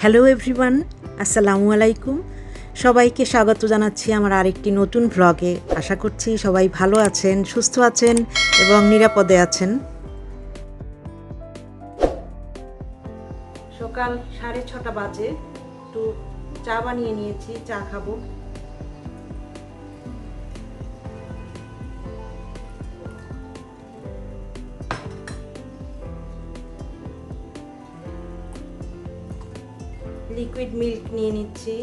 Hello everyone, আসসালামু আলাইকুম। সবাইকে স্বাগত জানাচ্ছি আমার আরেকটি নতুন ভ্লগে। আশা করছি সবাই ভালো আছেন, সুস্থ আছেন এবং নিরাপদে আছেন। সকাল 6:30 বাজে, একটু চা বানিয়ে নিয়েছি, চা খাবো। লিকুইড মিল্ক নিয়ে নিচ্ছি।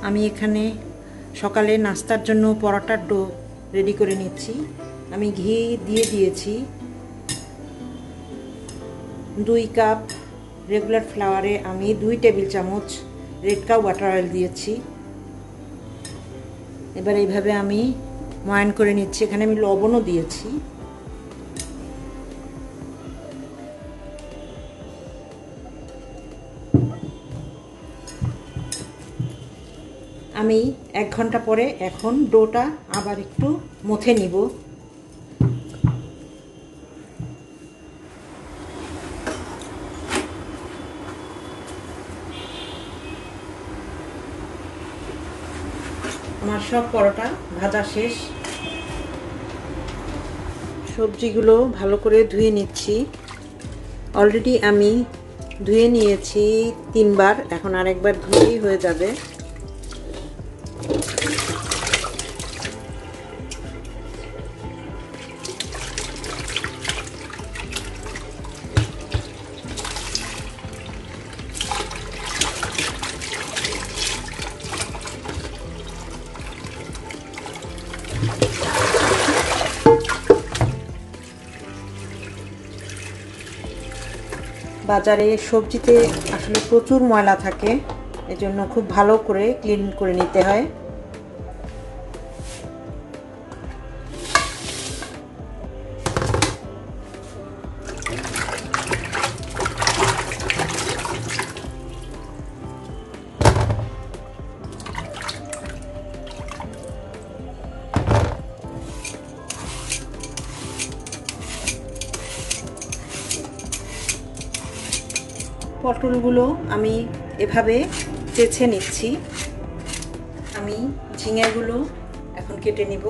আমি এখানে সকালে নাস্তার জন্য পরোটার ডো রেডি করে নিচ্ছি। আমি ঘি দিয়ে দিয়েছি। 2 কাপ রেগুলার ফ্লাওয়ারে আমি 2 টেবিল চামচ রেড কাউ বাটার অয়েল দিয়েছি। এবার এইভাবে আমি ময়ান করে নিচ্ছি। এখানে আমি লবণও দিয়েছি। আমি 1 ঘন্টা পরে এখন ডোটা আবার একটু মথে নিব। আমার সব পরোটা ভাজা শেষ। সবজিগুলো ভালো করে ধুয়ে নিচ্ছি। অলরেডি আমি ধুয়ে নিয়েছি 3 বার, এখন আরেকবার ধুয়েই হয়ে যাবে। বাজারে সবজিতে আসলে প্রচুর ময়লা থাকে, এজন্য খুব ভালো করে ক্লিন করে নিতে হয়। পটলগুলো আমি এভাবে চেঁচে নিচ্ছি। আমি ঝিঙেগুলো এখন কেটে নিব।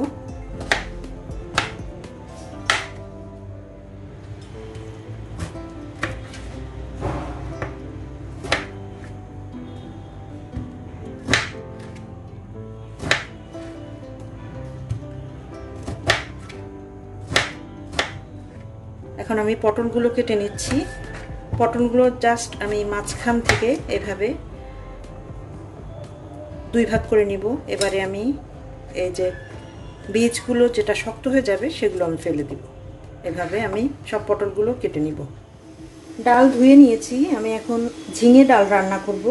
এখন আমি পটলগুলো কেটে নিচ্ছি। পটলগুলো জাস্ট আমি মাঝখান থেকে এভাবে 2 ভাগ করে নিব। এবারে আমি এই যে বীজগুলো যেটা শক্ত হয়ে যাবে সেগুলো আমি ফেলে দিব। এভাবে আমি সব পটলগুলো কেটে নিব। ডাল ধুয়ে নিয়েছি। আমি এখন ঝিঙে ডাল রান্না করব।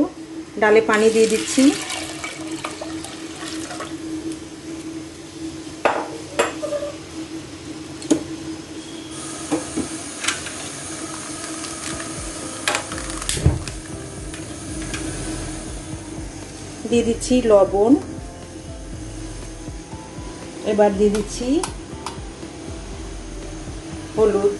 ডালে পানি দিয়ে দিচ্ছি। দিয়ে দিচ্ছি লবণ। এবার দিয়ে দিচ্ছি হলুদ।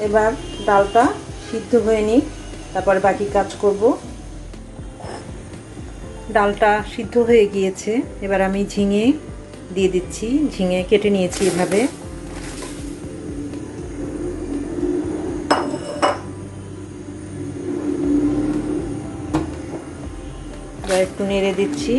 এবার ডালটা সিদ্ধ হয়ে নিক, তারপর বাকি কাজ করব। ডালটা সিদ্ধ হয়ে গিয়েছে। এবার আমি ঝিঙে দিয়ে দিচ্ছি। ঝিঙে কেটে নিয়েছি এভাবে। একটু নেড়ে দিচ্ছি।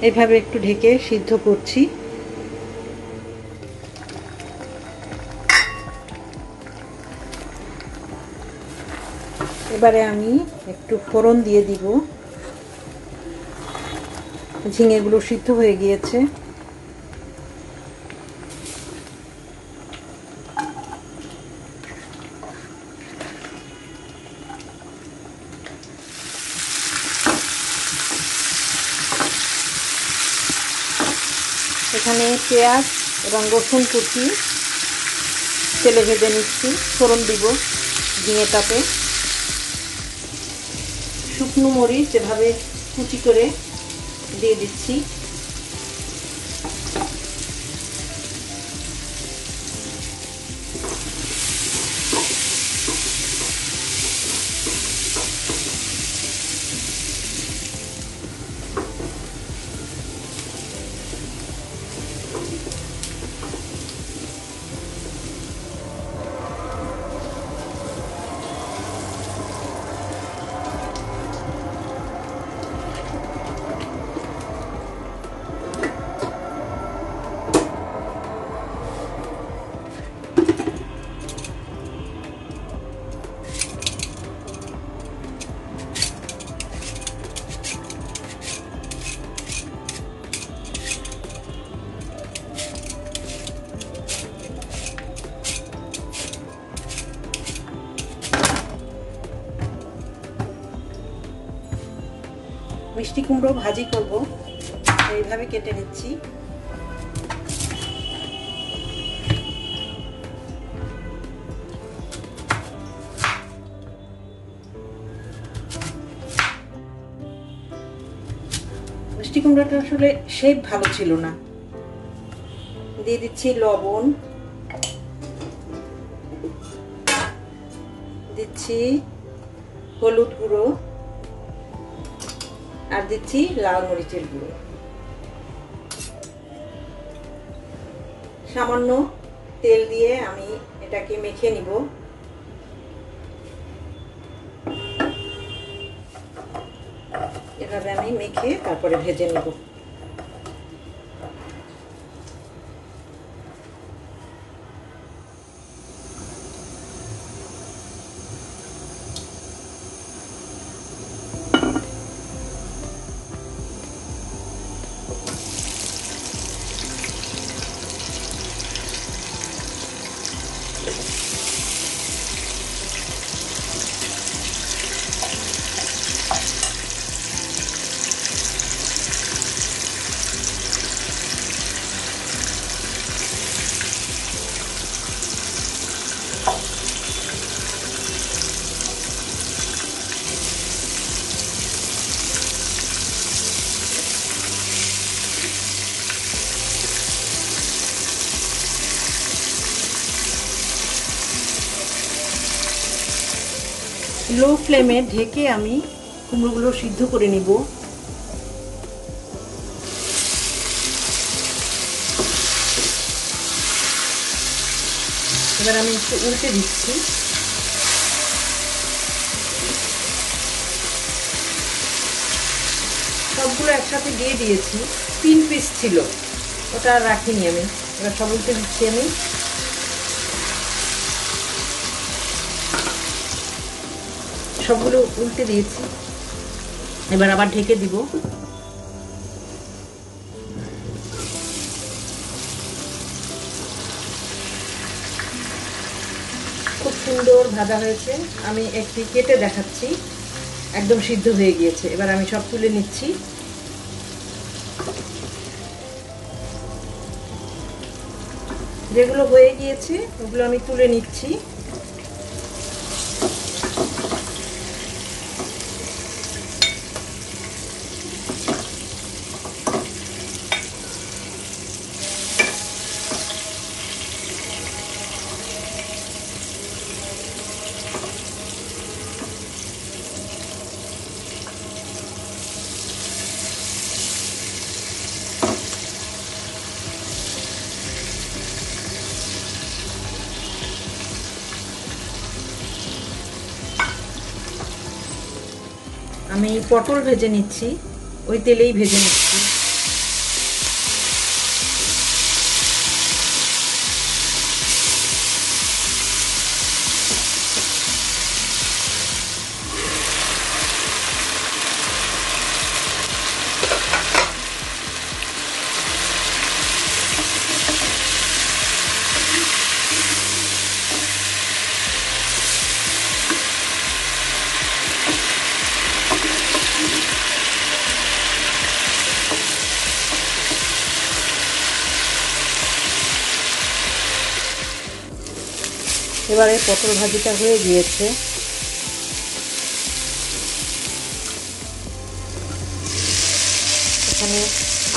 এভাবে একটু ঢেকে সিদ্ধ করছি। এবারে আমি একটু ফোড়ন দিয়ে দিব। ঝিঙেগুলো সিদ্ধ হয়ে গিয়েছে। এখানে পেঁয়াজ এবং রসুন কুচি তেলে ভেজে নিচ্ছি। ফোড়ন দিব ঝিঙেটাতে। শুকনো মরিচ এভাবে কুচি করে দিয়ে দিচ্ছি। মিষ্টি কুমড়ো ভাজি করব, এইভাবে কেটে নিচ্ছি। মিষ্টি কুমড়োটা আসলে শেপ ভালো ছিল না। দিয়ে দিচ্ছি লবণ, দিচ্ছি হলুদ গুঁড়ো, আর দিচ্ছি লাল মরিচের গুঁড়ো। সামান্য তেল দিয়ে আমি এটাকে মেখে নিব। এভাবে আমি মেখে তারপরে ভেজে নেব। লো ফ্লেমে ঢেকে আমি কুমড়োগুলো সিদ্ধ করে নিব। এবার আমি একটু উল্টে দিচ্ছি। সবগুলো একসাথে দিয়ে দিয়েছি। 3 পিস ছিল, ওটা আর রাখিনি আমি। এবার সব উল্টে দিচ্ছি আমি। সবগুলো উল্টে দিয়েছি, এবার আবার ঢেকে দিব। খুব সুন্দর ভাজা হয়েছে। আমি একটি কেটে দেখাচ্ছি, একদম সিদ্ধ হয়ে গিয়েছে। এবার আমি সব তুলে নিচ্ছি। যেগুলো হয়ে গিয়েছে ওগুলো আমি তুলে নিচ্ছি। আমি পটল ভেজে নিচ্ছি, ওই তেলেই ভেজে নিচ্ছি। এবারে পটল ভাজিটা হয়ে গিয়েছে। এখানে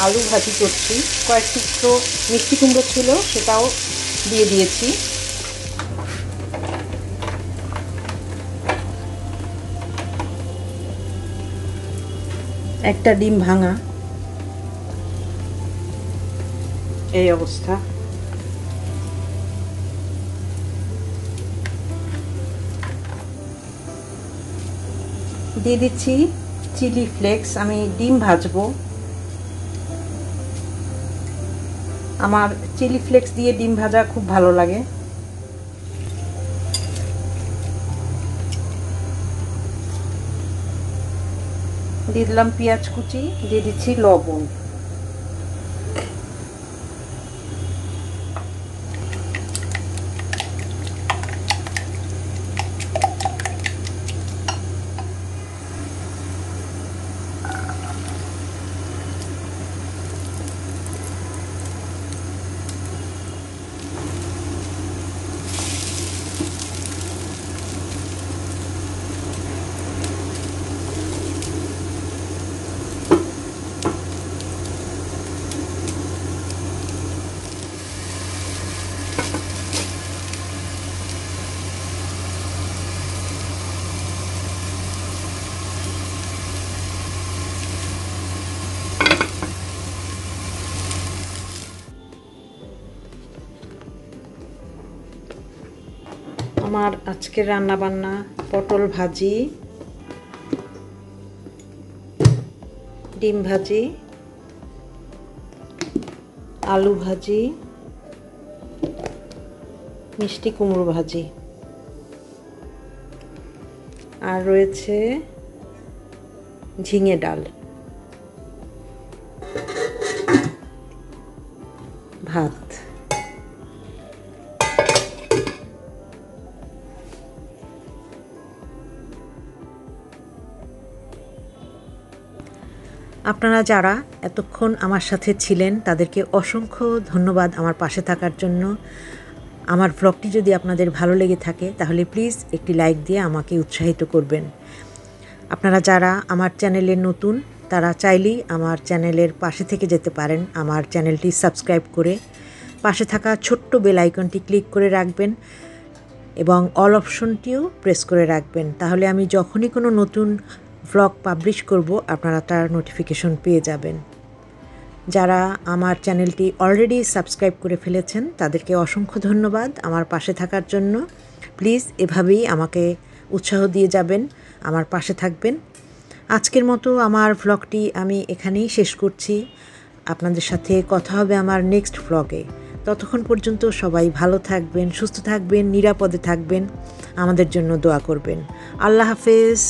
আলু ভাজি করছি, কয়েক টুকরো মিষ্টি কুমড়ো ছিল সেটাও দিয়ে দিয়েছি। একটা ডিম ভাঙা, এই অবস্থা। দিয়ে দিচ্ছি চিলি ফ্লেক্স। আমি ডিম ভাজবো, আমার চিলি ফ্লেক্স দিয়ে ডিম ভাজা খুব ভালো লাগে। দিয়ে দিলাম পেঁয়াজ কুচি, দিয়ে দিচ্ছি লবণ। আমার আজকের রান্না বান্না পটল ভাজি, ডিম ভাজি, আলু ভাজি, মিষ্টি কুমড়ো ভাজি, আর রয়েছে ঝিঙে ডাল, ভাত। আপনারা যারা এতক্ষণ আমার সাথে ছিলেন তাদেরকে অসংখ্য ধন্যবাদ আমার পাশে থাকার জন্য। আমার ব্লগটি যদি আপনাদের ভালো লেগে থাকে তাহলে প্লিজ একটি লাইক দিয়ে আমাকে উৎসাহিত করবেন। আপনারা যারা আমার চ্যানেলে নতুন তারা চাইলেই আমার চ্যানেলের পাশে থেকে যেতে পারেন। আমার চ্যানেলটি সাবস্ক্রাইব করে পাশে থাকা ছোট্ট বেল আইকনটি ক্লিক করে রাখবেন এবং অল অপশনটিও প্রেস করে রাখবেন। তাহলে আমি যখনই কোনো নতুন ব্লগ পাবলিশ করব আপনারা তার নোটিফিকেশন পেয়ে যাবেন। যারা আমার চ্যানেলটি অলরেডি সাবস্ক্রাইব করে ফেলেছেন তাদেরকে অসংখ্য ধন্যবাদ আমার পাশে থাকার জন্য। প্লিজ এভাবেই আমাকে উৎসাহ দিয়ে যাবেন, আমার পাশে থাকবেন। আজকের মতো আমার ব্লগটি আমি এখানেই শেষ করছি। আপনাদের সাথে কথা হবে আমার নেক্সট ব্লগে। ততক্ষণ পর্যন্ত সবাই ভালো থাকবেন, সুস্থ থাকবেন, নিরাপদে থাকবেন, আমাদের জন্য দোয়া করবেন। আল্লাহ হাফেজ।